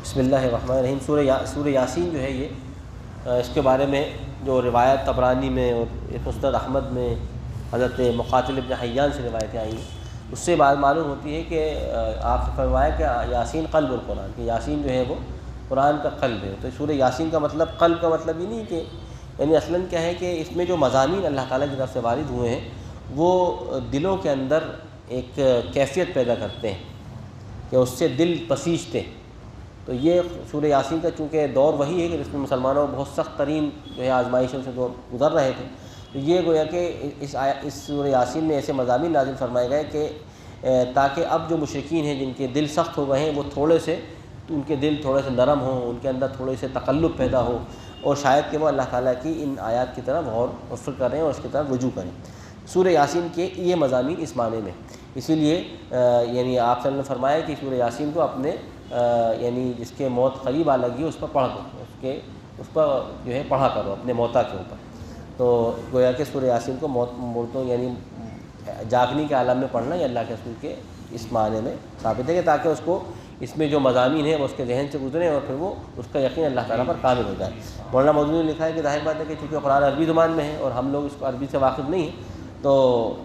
بسم اللہ الرحمن الرحیم۔ سورہ یاسین جو ہے یہ اس کے بارے میں جو روایت طبرانی میں اور مسند احمد میں حضرت مقاتل ابن حیان سے روایتیں آئی ہیں، اس سے بات معلوم ہوتی ہے کہ آپ سے فرمایا کہ یاسین قلب القرآن، کہ یاسین جو ہے وہ قرآن کا قلب ہے۔ تو سورہ یاسین کا مطلب قلب کا مطلب ہی نہیں کہ یعنی اصلاً کیا ہے کہ اس میں جو مضامین اللہ تعالیٰ کی طرف سے وارد ہوئے ہیں وہ دلوں کے اندر ایک کیفیت پیدا کرتے ہیں کہ اس سے دل پسیجتے۔ تو یہ سورہ یاسین کا چونکہ دور وہی ہے کہ جس میں مسلمانوں کو بہت سخت ترین جو ہے آزمائشوں سے گزر رہے تھے، تو یہ گویا کہ اس سورہ یاسین میں ایسے مضامین نازل فرمائے گئے کہ تاکہ اب جو مشرکین ہیں جن کے دل سخت ہو گئے ہیں وہ تھوڑے سے ان کے دل تھوڑے سے نرم ہوں، ان کے اندر تھوڑے سے تقلب پیدا ہو، اور شاید کہ وہ اللہ تعالیٰ کی ان آیات کی طرف غور و فکر کریں اور اس کی طرف رجوع کریں۔ سورہ یاسین کے یہ مضامین اس معنی میں، اسی لیے یعنی آپ صلی اللہ علیہ وسلم نے فرمایا کہ سورہ یاسین کو اپنے یعنی جس کے موت قریب آ لگی اس پر پڑھ دو، اس پر جو ہے پڑھا کرو اپنے موتا کے اوپر۔ تو گویا کہ سورہ یاسین کو موتوں یعنی جاگنے کے عالم میں پڑھنا یہ اللہ کے رسول کے اس معنی میں ثابت ہے کہ تاکہ اس کو اس میں جو مضامین ہیں وہ اس کے ذہن سے گزریں اور پھر وہ اس کا یقین اللہ تعالیٰ پر کامل ہو جائے۔ مولانا مودودی نے لکھا ہے کہ ظاہر بات ہے کہ چونکہ قرآن عربی زبان میں ہے اور ہم لوگ اس کو عربی سے واقف نہیں ہیں، تو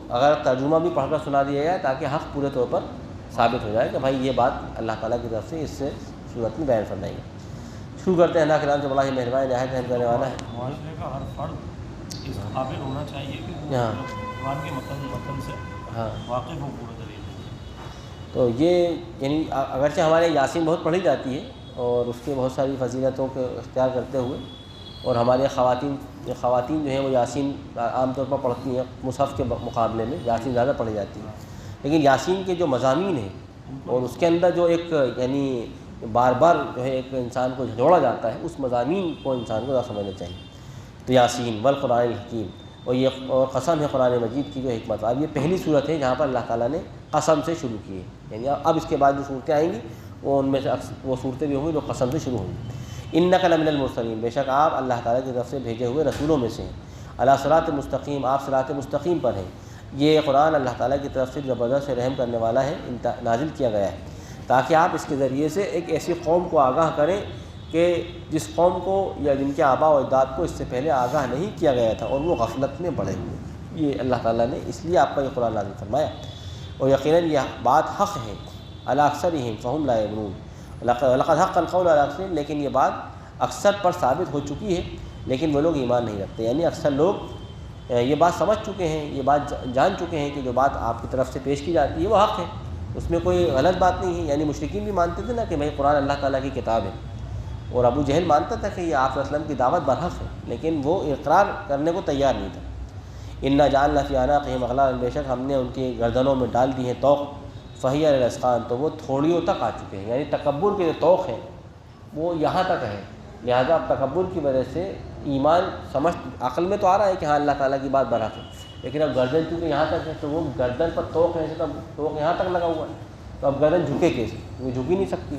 اگر ترجمہ بھی پڑھ کر سنا دیا جائے تاکہ حق پورے طور پر ثابت ہو جائے کہ بھائی یہ بات اللہ تعالیٰ کی طرف سے اس سے صورت میں بیان فرمائی ہے۔ شروع کرتے ہیں اللہ کے نام سے، بڑا ہی مہربان نہایت رحم کرنے والا ہے۔ معاشرے کا ہر فرد اس قابل ہونا چاہیے کہ وہ قرآن کے متن سے واقف ہو پورے طریقے سے۔ تو یہ یعنی اگرچہ ہمارے یاسین بہت پڑھی جاتی ہے اور اس کے بہت ساری فضیلتوں کو اختیار کرتے ہوئے، اور ہمارے خواتین جو ہیں وہ یاسین عام طور پر پڑھتی ہیں، مصحف کے مقابلے میں یاسین زیادہ پڑھی جاتی ہے، لیکن یاسین کے جو مضامین ہیں اور اس کے اندر جو ایک یعنی بار بار جو ہے ایک انسان کو جھنجھوڑا جاتا ہے، اس مضامین کو انسان کو ذرا سمجھنا چاہیے۔ تو یاسین والقرآن الحکیم، اور قسم ہے قرآن مجید کی جو حکمت۔ اب یہ پہلی صورت ہے جہاں پر اللہ تعالیٰ نے قسم سے شروع کی ہے، یعنی اب اس کے بعد جو صورتیں آئیں گی وہ ان میں سے وہ صورتیں بھی ہوں گی جو قسم سے شروع ہوں گی۔ انک لمن المرسلین، بے شک آپ اللہ تعالیٰ کی طرف سے بھیجے ہوئے رسولوں میں سے ہیں۔ علی صراط مستقیم، آپ صراط مستقیم پر ہیں۔ یہ قرآن اللہ تعالیٰ کی طرف سے زبردست سے رحم کرنے والا ہے، نازل کیا گیا ہے تاکہ آپ اس کے ذریعے سے ایک ایسی قوم کو آگاہ کریں کہ جس قوم کو یا جن کے آباء و اجداد کو اس سے پہلے آگاہ نہیں کیا گیا تھا اور وہ غفلت میں پڑے ہوئے۔ یہ اللہ تعالیٰ نے اس لیے آپ کا یہ قرآن نازل فرمایا، اور یقیناً یہ بات حق ہے علی اکثرہم فہم لا یعلمون، لقد حق القول علی اکثرہم، لیکن یہ بات اکثر پر ثابت ہو چکی ہے لیکن وہ لوگ ایمان نہیں رکھتے۔ یعنی اکثر لوگ یہ بات سمجھ چکے ہیں، یہ بات جان چکے ہیں کہ جو بات آپ کی طرف سے پیش کی جاتی ہے وہ حق ہے، اس میں کوئی غلط بات نہیں ہے۔ یعنی مشرکین بھی مانتے تھے نا کہ بھائی قرآن اللہ تعالیٰ کی کتاب ہے، اور ابو جہل مانتا تھا کہ یہ آپ صلی اللہ علیہ وسلم کی دعوت برحق ہے، لیکن وہ اقرار کرنے کو تیار نہیں تھا۔ انا جعلنا فی اعناقہم اغلالا، بے شک ہم نے ان کی گردنوں میں ڈال دی ہیں طوق، فہی علی الاذقان، تو وہ تھوڑیوں تک آ چکے ہیں، یعنی تکبر کے جو طوق ہے وہ یہاں تک ہے۔ لہٰذا اب تکبر کی وجہ سے ایمان سمجھ عقل میں تو آ رہا ہے کہ ہاں اللہ تعالیٰ کی بات برحق ہے، لیکن اب گردن چونکہ یہاں تک ہے تو وہ گردن پر طوق ہے، تو طوق یہاں تک لگا ہوا ہے، تو اب گردن جھکے کیسے؟ وہ جھک ہی نہیں سکتی۔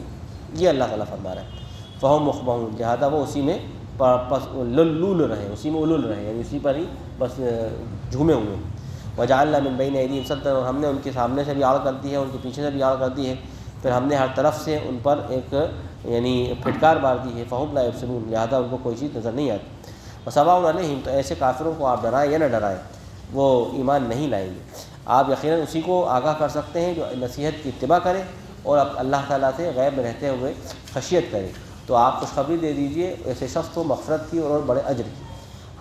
یہ اللہ تعالیٰ فرما رہا ہے فہم مخبہون، لہٰذا وہ اسی میں لول رہے، اسی میں الول رہے، یعنی اسی پر ہی بس جھومے ہوئے۔ وجعلنا من بین ایدیہم سدا، اور ہم نے ان کے سامنے سے بھی آڑ کر دی ہے، ان کے پیچھے سے بھی آڑ کر دی ہے، پھر ہم نے ہر طرف سے ان پر ایک یعنی پھٹکار مار دی ہے، فہم لا یبصرون، لہٰذا ان کو کوئی چیز نظر نہیں آتی۔ وسواء علیہم، تو ایسے کافروں کو آپ ڈرائیں یا نہ ڈرائیں، وہ ایمان نہیں لائیں گے۔ آپ یقیناً اسی کو آگاہ کر سکتے ہیں جو نصیحت کی اتباع کرے اور اللہ تعالیٰ سے غیب میں رہتے ہوئے خشیت کرے، تو آپ خوشخبری دے دیجئے ایسے شخص کو مغفرت کی اور بڑے اجر کی۔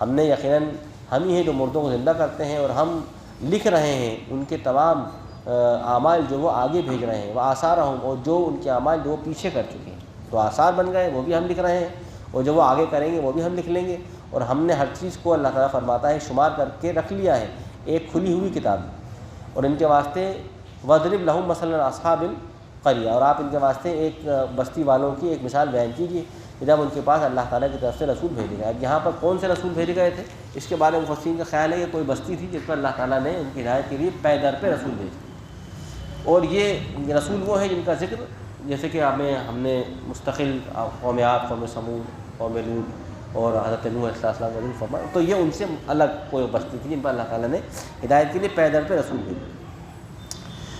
ہم نے یقیناً ہم ہی ہیں جو مردوں کو زندہ کرتے ہیں، اور ہم لکھ رہے ہیں ان کے تمام اعمال جو وہ آگے بھیج رہے ہیں، وہ آثارہم، اور جو ان کے اعمال جو وہ پیچھے کر چکے ہیں، تو آثار بن گئے وہ بھی ہم لکھ رہے ہیں، اور جو وہ آگے کریں گے وہ بھی ہم لکھ لیں گے، اور ہم نے ہر چیز کو اللہ تعالیٰ فرماتا ہے شمار کر کے رکھ لیا ہے ایک کھلی ہوئی کتاب میں۔ اور ان کے واسطے وَاضْرِبْ لَهُم مَثَلًا أَصْحَابِ الْقَرْيَةِ، اور آپ ان کے واسطے ایک بستی والوں کی ایک مثال بیان کیجیے کہ جب ان کے پاس اللہ تعالیٰ کی طرف سے رسول بھیجے گئے۔ اب یہاں پر کون سے رسول بھیجے گئے تھے اس کے بارے میں مفسرین کا خیال ہے کہ کوئی بستی تھی جس پر اللہ تعالیٰ نے ان کی ہدایت کے لیے پے در پہ رسول بھیجے، اور یہ رسول وہ ہیں جن کا ذکر جیسے کہ ہم نے مستقل قوم عاد، قوم ثمود، قوم لوط اور حضرت نوح علیہ السلام کا ذکر فرمایا، تو یہ ان سے الگ کوئی بستی تھی جن پر اللہ تعالیٰ نے ہدایت کے لیے پے در پہ رسول بھیجے۔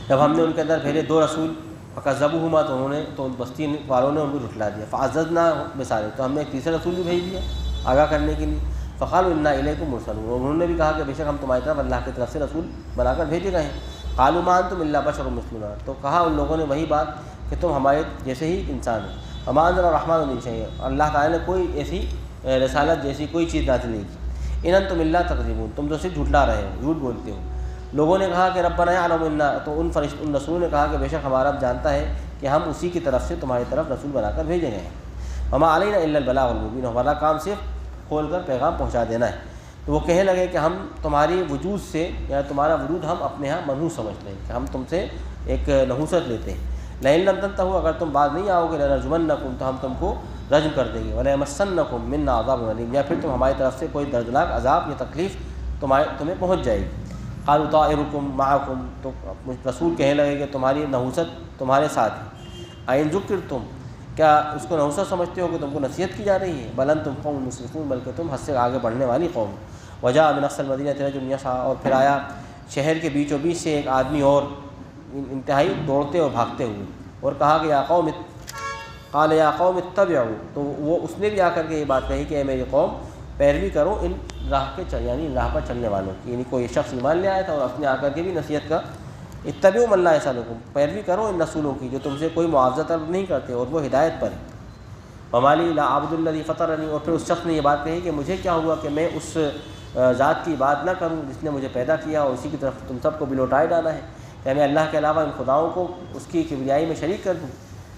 جب ہم نے ان کے اندر بھیجے دو رسول، فکذبوہما تو انہوں نے تو بستی والوں نے ان کو جھٹلا دیا، فعززنا بثالث تو ہم نے ایک تیسرا رسول بھی بھیج دیا آگاہ کرنے کے لیے، فقالوا انا الیکم مرسلون اور انہوں نے بھی کہا کہ بے شک ہم تمہاری طرف اللہ کی طرف سے رسول بنا کر بھیجے گئے ہیں، قالوا ما انتم الا بشر مثلنا تو کہا ان لوگوں نے وہی بات کہ تم ہمارے جیسے ہی انسان ہو، وما انزل الرحمن من شیء اللہ تعالیٰ نے کوئی ایسی رسالت جیسی کوئی چیز نازل نہیں کی، ان انتم الا تکذبون تم تو صرف جھٹلا رہے ہو، جھوٹ بولتے ہو۔ لوگوں نے کہا کہ ربنا یعلم انا تو ان رسولوں نے کہا کہ بے شک ہمارا رب جانتا ہے کہ ہم اسی کی طرف سے تمہاری طرف رسول بنا کر بھیجے گئے ہیں، وما علینا الا البلاغ المبین ہمارا کام صرف کھول کر پیغام پہنچا دینا ہے۔ تو وہ کہنے لگے کہ ہم تمہاری وجود سے یا تمہارا وجود ہم اپنے ہاں منحوس سمجھتے ہیں کہ ہم تم سے ایک نحوست لیتے ہیں، لئن لم تنتہوا اگر تم باز نہیں آؤ گے لنرجمنکم تو ہم تم کو رجم کر دیں گے، ولیمسنکم منا عذاب علیم یا پھر تم ہماری طرف سے کوئی دردناک عذاب یا تکلیف تمہیں پہنچ جائے گی۔ قالوا طائرکم معکم تو رسول کہنے لگے کہ تمہاری نحوست تمہارے ساتھ ہے، این ذکرتم کیا اس کو نحوست سمجھتے ہو کہ تم کو نصیحت کی جا رہی ہے، بل انتم قوم مسرفون بلکہ تم حد سے آگے بڑھنے والی قوم۔ وجاء من اقصى المدینۃ رجل یسعى اور پھر آیا شہر کے بیچوں بیچ سے ایک آدمی اور انتہائی دوڑتے اور بھاگتے ہوئے اور کہا کہ قال یا قوم اتبعوا تو وہ اس نے بھی آ کر کے یہ بات کہی کہ اے میری قوم پیروی کرو ان راہ کے یعنی راہ پر چلنے والوں کی، یعنی کوئی شخص ایمان لے آیا تھا اور اس نے آ کر کے بھی نصیحت کا اتبعوا من لا یسألکم پیروی کرو ان رسولوں کی جو تم سے کوئی معاوضہ طلب نہیں کرتے اور وہ ہدایت پر ہیں، وما لی لا اعبد الذی فطرنی اور پھر اس شخص نے یہ بات کہی کہ مجھے کیا ہوا کہ میں اس ذات کی بات نہ کروں جس نے مجھے پیدا کیا اور اسی کی طرف تم سب کو بھی لوٹائے ڈالا ہے، کہ میں اللہ کے علاوہ ان خداؤں کو اس کی کبریائی میں شریک کر دوں۔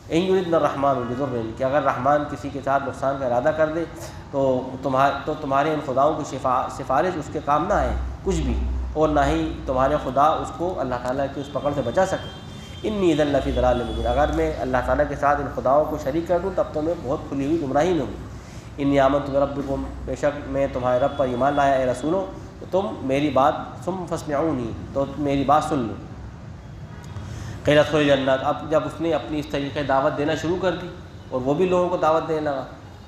ان یردنا الرحمن بضر کہ اگر رحمان کسی کے ساتھ نقصان کا ارادہ کر دے تو تمہارے ان خداؤں کی سفارش اس کے کام نہ آئے کچھ بھی، اور نہ ہی تمہارے خدا اس کو اللہ تعالیٰ کی اس پکڑ سے بچا سکے۔ انی اذا لفی ضلال مبین اگر میں اللہ تعالیٰ کے ساتھ ان خداؤں کو شریک کر دوں تب تو میں بہت کھلی ہوئی گمراہی میں ہوں۔ انی آمنت بربکم بے شک میں تمہارے رب پر ایمان لایا اے رسولوں تو تم میری بات فاسمعونی تو میری بات سن لو۔ قیل ادخلوا الجنت اب جب اس نے اپنی اس طریقے دعوت دینا شروع کر دی اور وہ بھی لوگوں کو دعوت دینے لگا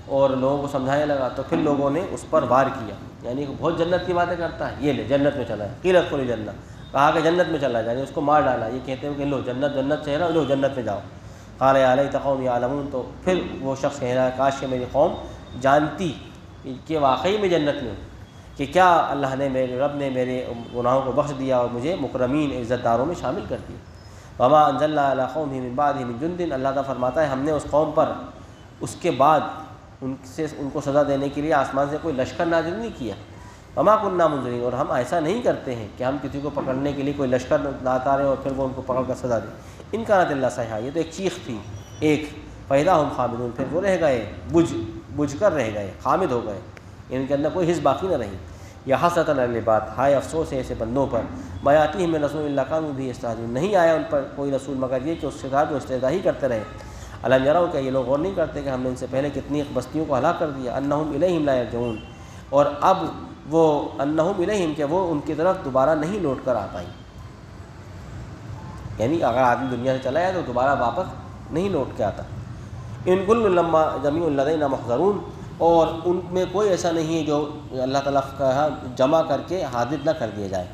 اور لوگوں کو سمجھانے لگا تو پھر لوگوں نے اس پر وار کیا، یعنی بہت جنت کی باتیں کرتا ہے یہ لے جنت میں چلا ہے، قیل ادخلوا الجنت کہا کہ جنت میں چلا جائے، یعنی اس کو مار ڈالا، یہ کہتے ہیں کہ لو جنت سے ہے لو جنت میں جاؤ۔ قال یا لیت قومی یعلمون تو پھر وہ شخص کہہ رہا ہے کاش کہ میری قوم جانتی کہ واقعی میں جنت میں ہوں، کہ کیا اللہ نے میرے رب نے میرے گناہوں کو بخش دیا اور مجھے مکرمین عزت داروں میں شامل کر دیا۔ وما انزلنا علی قومہ من بعدہ من جند اللہ تعالیٰ فرماتا ہے ہم نے اس قوم پر اس کے بعد ان کو سزا دینے کے لیے آسمان سے کوئی لشکر نازل نہیں کیا۔ وما کننا منذرین اور ہم ایسا نہیں کرتے ہیں کہ ہم کسی کو پکڑنے کے لیے کوئی لشکر لاتا رہے اور پھر وہ ان کو پکڑ کر سزا دیں۔ ان کانت اللہ صیحہ یہ تو ایک چیخ تھی ایک، فاذا ہم خامدون پھر وہ رہ گئے بجھ کر رہ گئے، خامد ہو گئے، ان کے اندر کوئی حس باقی نہ رہی۔ یا حسرۃ علی العباد ہائے افسوس ہے ایسے بندوں پر، ما یاتیہم من رسول الا کانوا بہ یستہزئون نہیں آیا ان پر کوئی رسول مگر یہ کہ اس کے ساتھ وہ استہزاء ہی کرتے رہے۔ الم یروا کہ یہ لوگ غور نہیں کرتے کہ ہم نے ان سے پہلے کتنی بستیوں کو ہلاک کر دیا، انہم الیہم لا یرجعون اور اب وہ انہم الیہم کہ وہ ان کی طرف دوبارہ نہیں لوٹ کر آ پائیں، یعنی اگر آدمی دنیا سے چلا جائے تو دوبارہ واپس نہیں لوٹ کے آتا۔ ان کل لما جمیع لدینا محضرون اور ان میں کوئی ایسا نہیں ہے جو اللہ تعالیٰ کا جمع کر کے حاضر نہ کر دیا جائے۔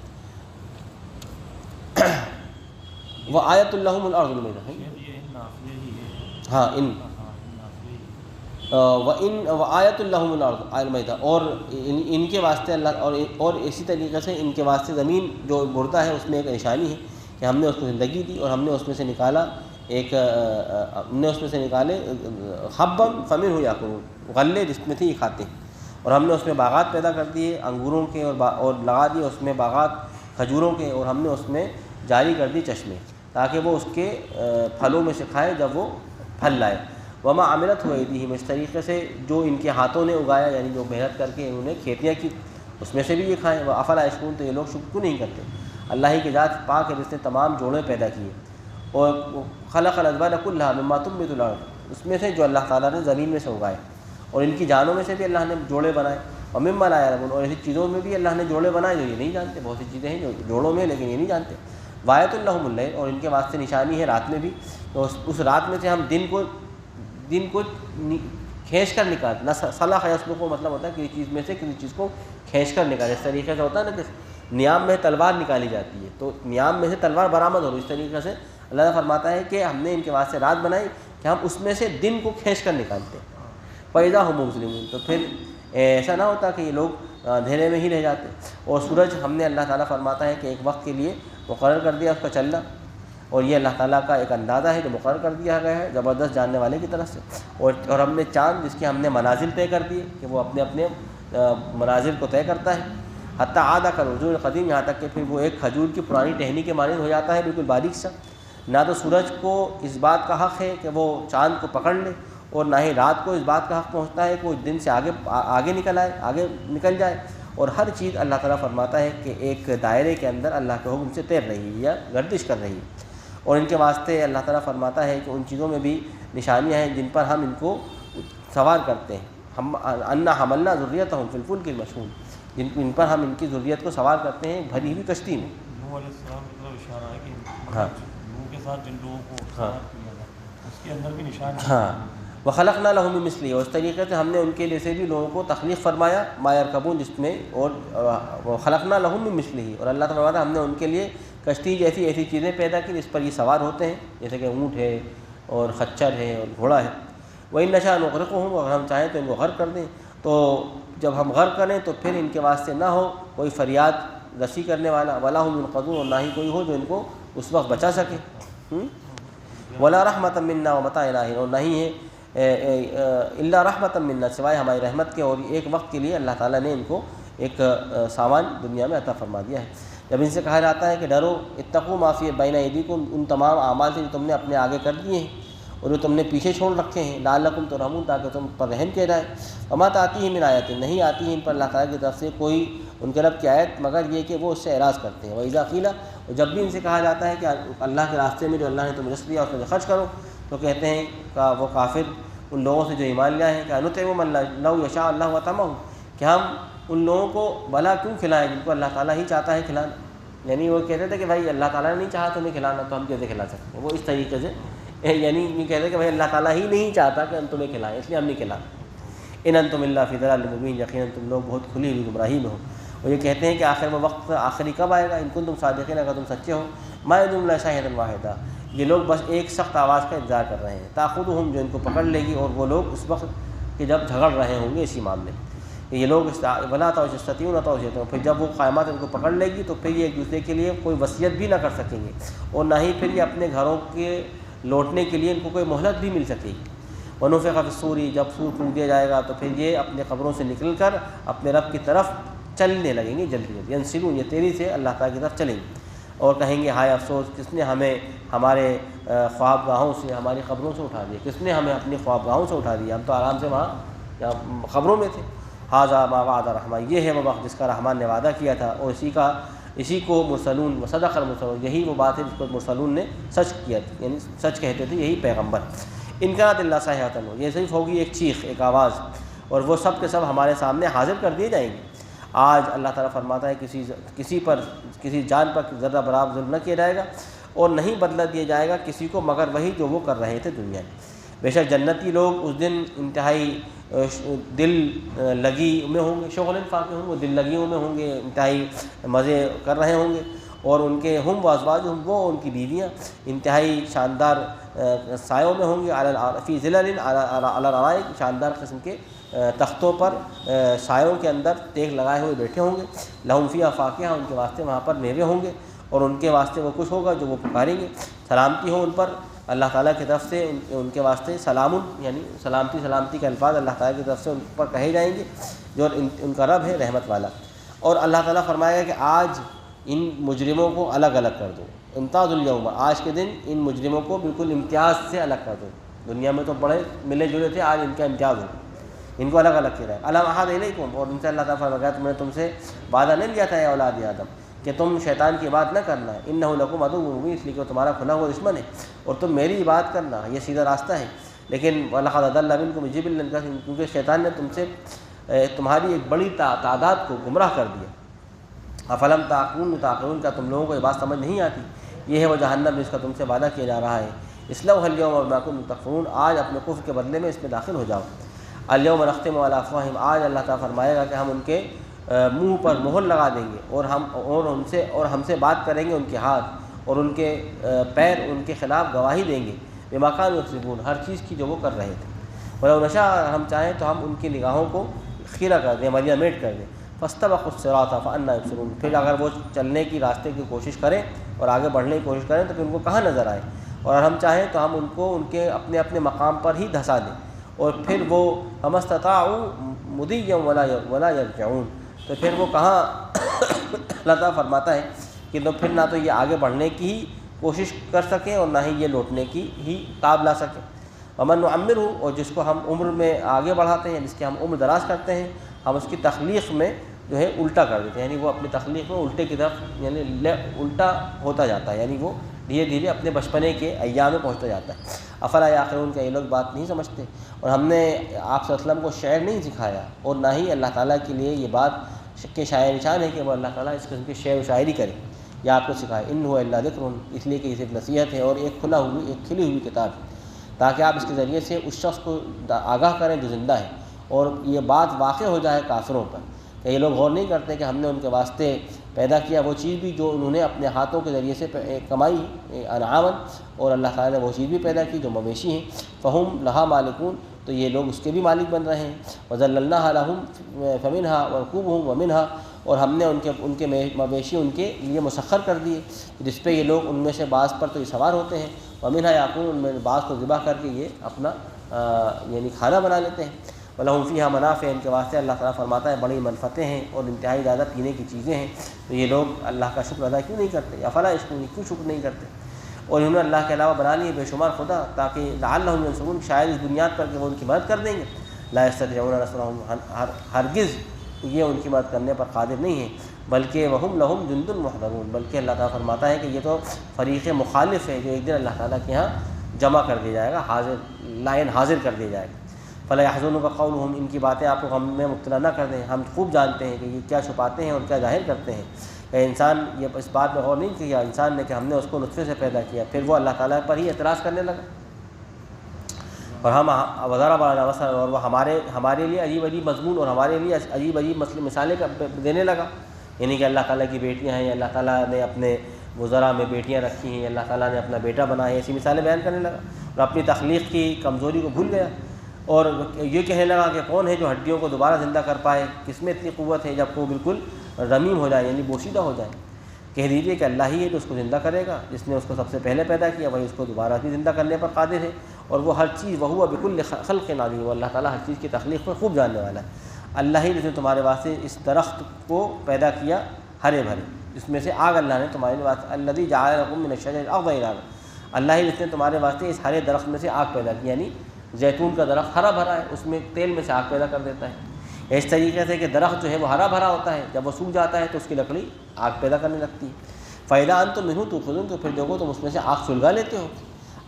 وہ آیت اللہم الارض المیدہ ہاں و آیت اللہم الارض المیدہ اور ان کے واسطے اللہ اور اسی طریقے سے ان کے واسطے زمین جو مردہ ہے اس میں ایک نشانی ہے کہ ہم نے اس کو زندگی دی اور ہم نے اس میں سے نکالا نکالے حبم فمنہ یاکلون غلے جس میں تھے یہ کھاتے ہیں، اور ہم نے اس میں باغات پیدا کر دیے انگوروں کے اور لگا دیے اس میں باغات کھجوروں کے، اور ہم نے اس میں جاری کر دی چشمے تاکہ وہ اس کے پھلوں میں سے کھائے جب وہ پھل لائے۔ وما عملت ایدیہم اس طریقے سے جو ان کے ہاتھوں نے اگایا یعنی جو محنت کر کے انہوں نے کھیتیاں کی اس میں سے بھی یہ کھائیں۔ افلا یشکرون تو یہ لوگ شکر نہیں کرتے۔ اللہ ہی کی ذات پاک ہے جس نے تمام جوڑے پیدا کیے، اور خلق الازواج کلھا مما تنبت الارض اس میں سے جو اللہ تعالیٰ نے زمین میں سے اگائے، اور ان کی جانوں میں سے بھی اللہ نے جوڑے بنائے، اور مما لا یعلمون اور ایسی چیزوں میں بھی اللہ نے جوڑے بنائے جو یہ نہیں جانتے، بہت سی چیزیں ہیں جو جوڑوں میں لیکن یہ نہیں جانتے۔ وآیۃ لہم اللیل اور ان کے واسطے نشانی ہے رات میں بھی، تو اس رات میں سے ہم دن کو کھینچ کر نکالتے، نہ صلاح یسلخ کو مطلب ہوتا ہے کسی چیز میں سے کسی چیز کو کھینچ کر نکالے، اس طریقے سے ہوتا ہے نا کہ نیام میں تلوار نکالی جاتی ہے تو نیام میں سے تلوار برآمد ہو رہی، اس طریقے سے اللہ تعالیٰ فرماتا ہے کہ ہم نے ان کے واسطے رات بنائی کہ ہم اس میں سے دن کو کھینچ کر نکالتے ہیں، فَإِذَا هُمْ مُظْلِمُونَ، تو پھر ایسا نہ ہوتا کہ یہ لوگ اندھیرے میں ہی رہ جاتے. اور سورج ہم نے، اللہ تعالیٰ فرماتا ہے کہ ایک وقت کے لیے مقرر کر دیا اس کا چلنا، اور یہ اللہ تعالیٰ کا ایک اندازہ ہے جو مقرر کر دیا گیا ہے زبردست جاننے والے کی طرف سے. اور ہم نے چاند جس کے ہم نے منازل طے کر دیے کہ وہ اپنے اپنے منازل کو طے کرتا ہے. حتیٰ عادہ کا رجوع قدیم، یہاں تک کہ پھر وہ ایک کھجور کی پرانی ٹہنی کے مانند ہو جاتا ہے، بالکل باریک سا. نہ تو سورج کو اس بات کا حق ہے کہ وہ چاند کو پکڑ لے، اور نہ ہی رات کو اس بات کا حق پہنچتا ہے کہ وہ دن سے آگے نکل جائے. اور ہر چیز اللہ تعالیٰ فرماتا ہے کہ ایک دائرے کے اندر اللہ کے حکم سے تیر رہی ہے یا گردش کر رہی ہے. اور ان کے واسطے اللہ تعالیٰ فرماتا ہے کہ ان چیزوں میں بھی نشانیاں ہیں جن پر ہم ان کو سوار کرتے ہیں. ہم انا حملنا ذریتہم فی الفلک المشحون، جن پر ہم ان کی ذریت کو سوار کرتے ہیں بھری ہوئی کشتی میں. نوح علیہ السلام کی طرف اشارہ ہے کہ ہاں نوح کے ساتھ جن لوگوں کو سوار کیا تھا اس کے اندر بھی نشان ہے. ہاں وخلقنا لهم من مثله، اور اس طریقے سے ہم نے ان کے لیے سے بھی لوگوں کو تخلیق فرمایا ما یرکبون، جس میں اور خلقنا لهم من مثله، اور اللہ تعالیٰ ہم نے ان کے لیے کشتی جیسی ایسی چیزیں پیدا کی جس پر یہ سوار ہوتے ہیں، جیسے کہ اونٹ ہے اور خچر ہے اور گھوڑا ہے. وَإِن نَشَأْ نُغْرِقْهُمْ، اگر ہم چاہیں تو ان کو غرق کر دیں. تو جب ہم غرق کریں تو پھر ان کے واسطے نہ ہو کوئی فریاد رسی کرنے والا، وَلَا هُمْ يُنقَذُونَ، اور نہ ہی کوئی ہو جو ان کو اس وقت بچا سکے. وَلَا رَحْمَةً مِنَّا وَمَتَاعًا إِلَىٰ حِينٍ، اور نہ ہی ہے الا رحمۃ منا، سوائے ہماری رحمت کے اور ایک وقت کے لیے اللہ تعالیٰ نے ان کو ایک سامان دنیا میں عطا فرما دیا ہے. جب ان سے کہا جاتا ہے کہ ڈرو، اتقوا ما فی بین ایدیکم، ان تمام اعمال سے جو تم نے اپنے آگے کر دیے ہیں اور جو تم نے پیچھے چھوڑ رکھے ہیں، لعلکم ترحمون، تاکہ تم پر رحم کیا جائے. وما تأتیہم من آیت، نہیں آتی ہے ان پر اللہ تعالیٰ کی طرف سے کوئی ان کے رب کی آیت مگر یہ کہ وہ اس سے اعراض کرتے ہیں. وإذا قیل، اور جب بھی ان سے کہا جاتا ہے کہ اللہ کے راستے میں جو اللہ نے تمہیں رزق دیا اس میں خرچ کرو، تو کہتے ہیں کہ وہ کافر ان لوگوں سے جو ایمان لیا ہے کہ انطعم من لو یشاء اللہ اطعمہ، کہ ہم ان لوگوں کو بھلا کیوں کھلائیں جن کو اللہ تعالیٰ ہی چاہتا ہے کھلانا. یعنی وہ کہتے تھے کہ بھائی اللہ تعالیٰ نے نہیں چاہا تمہیں کھلانا تو ہم کیسے کھلا سکتے ہیں. وہ اس طریقے سے یعنی یہ کہتے ہیں کہ بھائی اللہ تعالیٰ ہی نہیں چاہتا کہ ہم تمہیں کھلائیں، اس لیے ہم نہیں کھلانا. ان انتم الا فی ضلال مبین، یقیناً تم لوگ بہت کھلی ہوئی گمراہی میں ہو. اور یہ کہتے ہیں کہ آخر میں وقت آخری کب آئے گا، ان کنتم صادقین، اگر تم سچے ہو. ما یدعون الا صیحۃ واحدہ، یہ لوگ بس ایک سخت آواز کا انتظار کر رہے ہیں. تاخذہم، جو ان کو پکڑ لے گی، اور وہ لوگ اس وقت کہ جب جھگڑ رہے ہوں گے اسی معاملے کہ یہ لوگ ولا تستطيعون توصیۃ، پھر جب وہ قیامت ان کو پکڑ لے گی تو پھر یہ ایک دوسرے کے لیے کوئی وصیت بھی نہ کر سکیں گے، اور نہ ہی پھر یہ اپنے گھروں کے لوٹنے کے لیے ان کو کوئی مہلت بھی مل سکے گی. ونفخ فی الصور، جب سور پھونک دیا جائے گا تو پھر یہ اپنے قبروں سے نکل کر اپنے رب کی طرف چلنے لگیں گے جلدی جلدی. ینسلون، یہ تیزی سے اللہ تعالیٰ کی طرف چلیں گے اور کہیں گے ہائے افسوس، کس نے ہمیں ہمارے خواب گاہوں سے، ہماری قبروں سے اٹھا دیا، کس نے ہمیں اپنی خواب گاہوں سے اٹھا دیا، ہم تو آرام سے وہاں قبروں میں تھے. ھذا ما وعد الرحمن، یہ ہے وہ وقت جس کا رحمان نے وعدہ کیا تھا، اور اسی کو مرسلون وصدق المرسلون، یہی وہ بات ہے جس کو مرسلون نے سچ کیا تھی، یعنی سچ کہتے تھے یہی پیغمبر. ان کانت الا صیحۃ، یہ صرف ہوگی ایک چیخ، ایک آواز، اور وہ سب کے سب ہمارے سامنے حاضر کر دیے جائیں گے. آج اللہ تعالیٰ فرماتا ہے کسی جان پر ذرہ برابر ظلم نہ کیا جائے گا، اور نہیں بدلہ دیا جائے گا کسی کو مگر وہی جو وہ کر رہے تھے دنیا میں. بے شک جنتی لوگ اس دن انتہائی دل لگی میں ہوں گے، شغل فاقہ ہوں، وہ دل لگیوں میں ہوں گے، انتہائی مزے کر رہے ہوں گے. اور ان کے ہم و ازواجہم، وہ ان کی بیویاں انتہائی شاندار سایوں میں ہوں گے، فی ظلل علی الارائک، شاندار قسم کے تختوں پر سایوں کے اندر ٹیک لگائے ہوئے بیٹھے ہوں گے. لہم فیہا فاکہہ، ان کے واسطے وہاں پر میوے ہوں گے، اور ان کے واسطے وہ کچھ ہوگا جو وہ پکاریں گے. سلامتی ہو ان پر اللہ تعالیٰ کی طرف سے، ان کے واسطے سلام، یعنی سلامتی کے الفاظ اللہ تعالیٰ کی طرف سے ان پر کہے جائیں گے، جو ان کا رب ہے رحمت والا. اور اللہ تعالیٰ فرمائے گا کہ آج ان مجرموں کو الگ الگ کر دو. امتاز الیوم، آج کے دن ان مجرموں کو بالکل امتیاز سے الگ کر دو. دنیا میں تو بڑے ملے جلے تھے، آج ان کا امتیاز ہو، ان کو الگ الگ کیا جائے. الم اعہد الیکم، اور ان سے اللہ تعالیٰ فرمایا تم نے تم سے وعدہ نہیں لیا تھا اے اولاد آدم کہ تم شیطان کی بات نہ کرنا، انہ لکم عدو مبین، اس لیے کہ وہ تمہارا کھلا ہوا دشمن ہے، اور تم میری بات کرنا، یہ سیدھا راستہ ہے. لیکن وَلَقَدْ أَضَلَّ مِنْكُمْ جِبِلًّا كَثِيرًا، کیونکہ شیطان نے تم سے تمہاری ایک بڑی تعداد کو گمراہ کر دیا. افلم تعقلون، کا تم لوگوں کو یہ بات سمجھ نہیں آتی. یہ ہے وہ جہنم جس کا تم سے وعدہ کیا جا رہا ہے. اصلوها اليوم بما كنتم تكفرون، آج اپنے کفر کے بدلے میں اس میں داخل ہو جاؤ. اليوم نختم على افواہہم، آج اللہ تعالیٰ فرمائے گا کہ ہم ان کے منہ پر مہر لگا دیں گے، اور ہم سے بات کریں گے ان کے ہاتھ، اور ان کے پیر ان کے خلاف گواہی دیں گے بما كانوا یکسبون، ہر چیز کی جو وہ کر رہے تھے. ولو نشاء، ہم چاہیں تو ہم ان کی نگاہوں کو خیرہ کر دیں، مریا میٹ کر دیں. فاستبقوا الصراط فأنى يبصرون، پھر اگر وہ چلنے کی راستے کی کوشش کریں اور آگے بڑھنے کی کوشش کریں تو پھر ان کو کہاں نظر آئے. اور ہم چاہیں تو ہم ان کو ان کے اپنے اپنے مقام پر ہی دھسا دیں، اور پھر وہ فما استطاعوا مضيا ولا يرجعون، تو پھر وہ کہاں اللہ تعالیٰ فرماتا ہے کہ پھر نہ تو یہ آگے بڑھنے کی ہی کوشش کر سکیں اور نہ ہی یہ لوٹنے کی ہی تاب لا سکیں. ومن نعمرہ، اور جس کو ہم عمر میں آگے بڑھاتے ہیں، جس کی ہم عمر دراز کرتے ہیں، ہم اس کی تخلیق میں جو ہے الٹا کر دیتے ہیں، یعنی وہ اپنی تخلیق میں الٹے کی طرف یعنی الٹا ہوتا جاتا ہے، یعنی وہ دھیرے دھیرے اپنے بچپنے کے ایام میں پہنچتا جاتا ہے. افلا یعقلون، کہ یہ لوگ بات نہیں سمجھتے. اور ہم نے آپ صلی اللہ علیہ وسلم کو شعر نہیں سکھایا، اور نہ ہی اللہ تعالیٰ کے لیے یہ بات کہ شاعر نشان ہے کہ وہ اللہ تعالیٰ اس قسم کے شعر و شاعری کرے یا آپ کو سکھائے. ان هو الا ذکر، اس لیے کہ یہ صرف نصیحت ہے اور ایک کھلی ہوئی کتاب ہے، تاکہ آپ اس کے ذریعے سے اس شخص کو آگاہ کریں جو زندہ ہے، اور یہ بات واقع ہو جائے کافروں پر کہ یہ لوگ غور نہیں کرتے کہ ہم نے ان کے واسطے پیدا کیا وہ چیز بھی جو انہوں نے اپنے ہاتھوں کے ذریعے سے کمائی، انعامًا، اور اللہ تعالیٰ نے وہ چیز بھی پیدا کی جو مویشی ہیں. فہم لہا مالکون، تو یہ لوگ اس کے بھی مالک بن رہے ہیں. وذللناها لهم فمنها وركوبهم ومنها، اور ہم نے ان کے مویشی ان کے لیے مسخر کر دیے جس پہ یہ لوگ ان میں سے بعض پر تو یہ سوار ہوتے ہیں، ومنها یاکلون، ان میں بعض کو ذبح کر کے یہ اپنا یعنی کھانا بنا لیتے ہیں. وَلَهُمْ فِيهَا مَنَافِعُ، ان کے واسطے اللہ تعالیٰ فرماتا ہے بڑی منفعتیں ہیں اور انتہائی زیادہ پینے کی چیزیں ہیں. تو یہ لوگ اللہ کا شکر ادا کیوں نہیں کرتے؟ افلا یشکرون، کیوں شکر نہیں کرتے؟ اور انہوں نے اللہ کے علاوہ بنا لیے بے شمار خدا تاکہ لعلہم ینصرون، شاید اس بنیاد پر کہ وہ ان کی مدد کر دیں گے. لا یستطیعون نصرهم، ہرگز یہ ان کی مدد کرنے پر قادر نہیں ہیں. بلکہ وہم لہم جند محضرون، بلکہ اللہ تعالیٰ فرماتا ہے کہ یہ تو فریق مخالف ہے جو ایک دن اللہ تعالیٰ کے ہاں جمع کر دیا جائے گا، حاضر کر دیا جائے گا. فلا يحزنك قولهم، ان کی باتیں آپ کو غم میں مبتلا نہ کر دیں. ہم خوب جانتے ہیں کہ یہ کیا چھپاتے ہیں اور کیا ظاہر کرتے ہیں. کہ انسان یہ اس بات میں غور نہیں کیا انسان نے کہ ہم نے اس کو نطفے سے پیدا کیا، پھر وہ اللہ تعالیٰ پر ہی اعتراض کرنے لگا. اور ہم وزارہ بالا مثلا، اور وہ ہمارے لیے عجیب عجیب مضمون اور ہمارے لیے عجیب عجیب مثالیں دینے لگا. یعنی کہ اللہ تعالیٰ کی بیٹیاں ہیں، اللہ تعالیٰ نے اپنے وزراء میں بیٹیاں رکھی ہیں، اللہ تعالیٰ نے اپنا بیٹا بنایا ہے، ایسی مثالیں بیان کرنے لگا. اور اپنی تخلیق کی کمزوری کو بھول گیا اور یہ کہنے لگا کہ کون ہے جو ہڈیوں کو دوبارہ زندہ کر پائے، کس میں اتنی قوت ہے جب وہ بالکل رمیم ہو جائے یعنی بوشیدہ ہو جائے. کہہ دیجئے کہ اللہ ہی ہے جو اس کو زندہ کرے گا، جس نے اس کو سب سے پہلے پیدا کیا وہی اس کو دوبارہ بھی زندہ کرنے پر قادر ہے. اور وہ ہر چیز وہو بکل خلق علیم، وہ اللہ تعالیٰ ہر چیز کی تخلیق میں خوب جاننے والا ہے. اللہ ہی جس نے تمہارے واسطے اس درخت کو پیدا کیا ہرے بھرے، جس میں سے آگ اللہ نے تمہارے واسطے الذی جعل لکم من الشجر الاخضر نارا، اللہ ہی جس نے تمہارے واسطے اس ہرے درخت میں سے آگ پیدا کی. یعنی زیتون کا درخت ہرا بھرا ہے، اس میں تیل میں سے آگ پیدا کر دیتا ہے. اس طریقے سے کہ درخت جو ہے وہ ہرا بھرا ہوتا ہے، جب وہ سوکھ جاتا ہے تو اس کی لکڑی آگ پیدا کرنے لگتی ہے. فَإِذَا أَنْتُم مِّنْهُ تُوقِدُونَ، تو پھر دیکھو تم اس میں سے آگ سلگا لیتے ہو.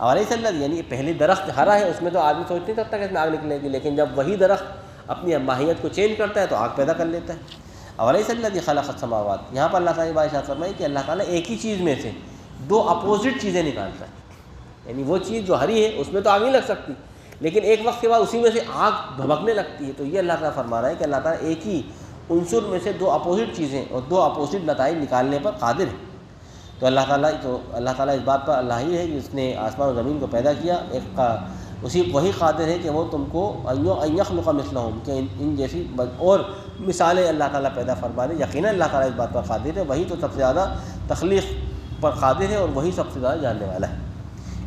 اولیس الذی، یعنی پہلے درخت ہرا ہے اس میں تو آدمی سوچ نہیں سکتا کہ اس میں آگ نکلے گی، لیکن جب وہی درخت اپنی ماہیت کو چینج کرتا ہے تو آگ پیدا کر لیتا ہے. اولیس الذی خلق السماوات، یہاں پر اللہ تعالیٰ نے ارشاد فرمائی کہ اللہ تعالیٰ ایک ہی چیز میں سے دو اپوزٹ چیزیں نکالتا ہے. یعنی وہ چیز جو ہری ہے اس میں تو آگ نہیں لگ سکتی، لیکن ایک وقت کے بعد اسی میں سے آگ بھبکنے لگتی ہے. تو یہ اللہ تعالیٰ فرما رہا ہے کہ اللہ تعالیٰ ایک ہی عنصر میں سے دو اپوزٹ چیزیں اور دو اپوزٹ نتائج نکالنے پر قادر ہے. تو اللہ تعالیٰ اس بات پر اللہ ہی ہے جس نے آسمان و زمین کو پیدا کیا. وہی قادر ہے کہ وہ تم کو ان یخلق مثلہم، کہ ان جیسی اور مثالیں اللہ تعالیٰ پیدا فرما دے. یقیناً اللہ تعالیٰ اس بات پر قادر ہے، وہی تو سب سے زیادہ تخلیق پر قادر ہے اور وہی سب سے زیادہ جاننے والا ہے.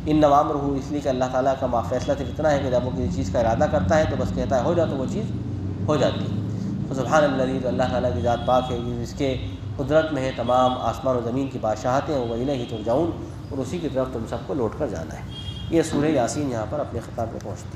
انما امرہ، اس لیے کہ اللہ تعالیٰ کا فیصلہ صرف اتنا ہے کہ جب وہ کسی چیز کا ارادہ کرتا ہے تو بس کہتا ہے ہو جا، تو وہ چیز ہو جاتی ہے. سبحان الذی، تو اللہ تعالیٰ کی ذات پاک ہے جس کے قدرت میں ہے تمام آسمان و زمین کی بادشاہتیں، وہ الیہ ترجعون، اور اسی کی طرف تم سب کو لوٹ کر جانا ہے. یہ سورہ یاسین یہاں پر اپنے ختام پہ پہنچتی ہے.